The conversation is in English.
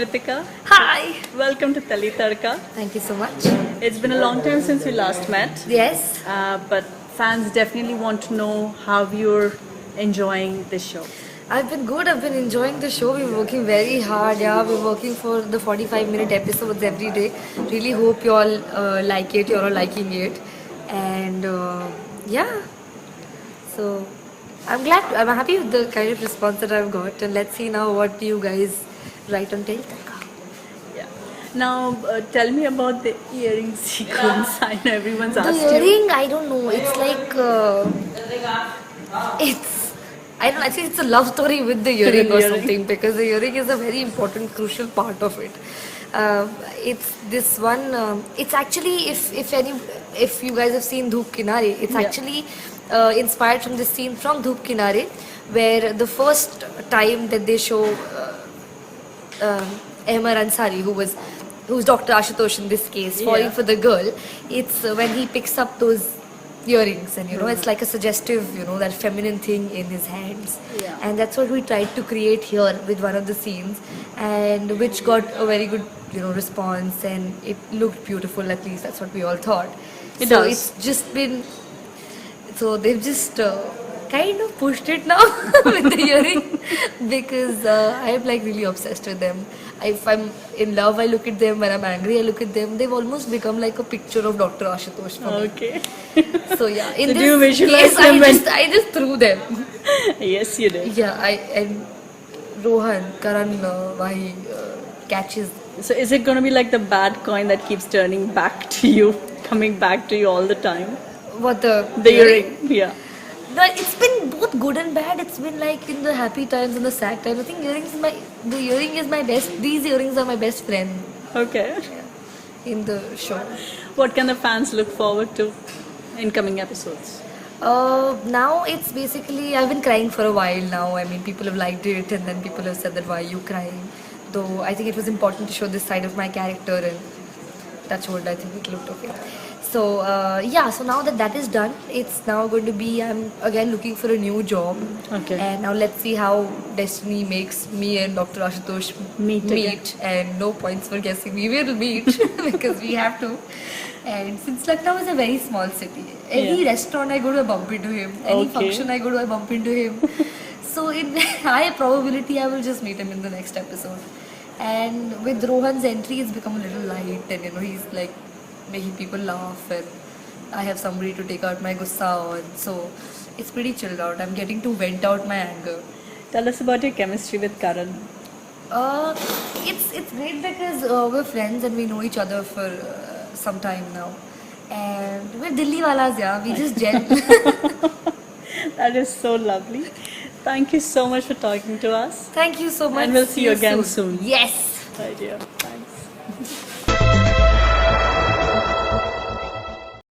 Kritika. Hi. Welcome to Tali Tarka. Thank you so much. It's been a long time since we last met, Yes. but fans definitely want to know how you're enjoying this show. I've been good. I've been enjoying the show. We're working very hard. Yeah, we're working for the 45-minute episodes every day. Really hope you all like it. You're all liking it. And yeah. So I'm glad. I'm happy with the kind of response that I've got. And let's see now what you guys write on Teltaka. Yeah. Now, tell me about the earring sequence. I know everyone's The asked you. earring, I don't know. It's like it's. I don't know. I think it's a love story with the earring or Earring. something because the earring is a very important, crucial part of it. It's this one. It's actually if you guys have seen Dhoop Kinare, it's Yeah. actually inspired from this scene from Dhoop Kinare, where the first time that they show Ahmad Ansari, who's Dr. Ashutosh in this case, falling Yeah. for the girl. It's when he picks up those earrings, and it's like a suggestive, that feminine thing in his hands. Yeah. And that's what we tried to create here with one of the scenes, and which got a very good, response, and it looked beautiful. At least that's what we all thought. It so does. it's just been. So they've just kind of pushed it now with the earring because I'm like really obsessed with them. If I'm in love, I look at them. When I'm angry, I look at them. They've almost become like a picture of Dr. Ashutosh for me. Okay. So yeah, in So do this you visualize case, them when- I just threw them. Yes, you did. Yeah, and Rohan Karan Vahi catches. So, is it going to be like the bad coin that keeps turning back to you, coming back to you all the time? What The earring. Yeah. No, it's been both good and bad. It's been like in the happy times and the sad times. I think the earring is my best. These earrings are my best friend Okay. in the show. What can the fans look forward to in coming episodes? Now it's basically I've been crying for a while now. I mean, people have liked it, and then people have said that why are you crying? Though I think it was important to show this side of my character, and that's what I think it looked okay. So yeah, so now that is done, it's now going to be I'm again looking for a new job. Okay. And now let's see how destiny makes me and Dr. Ashutosh Meet again. and no points for guessing. We will meet because we have to. And since Lucknow is a very small city, any Yeah. restaurant I go to, I bump into him. Any Okay. function I go to, I bump into him. So in high probability, I will just meet him in the next episode. And with Rohan's entry, it's become a little light, and he's like making people laugh, and I have somebody to take out my gussa on. So it's pretty chilled out. I'm getting to vent out my anger. Tell us about your chemistry with Karan. It's great because we're friends and we know each other for some time now, and we're Delhi walas, yeah. We just gel. That is so lovely. Thank you so much for talking to us. Thank you so much. And we'll see you again soon. soon. Yes. Right, dear. Thank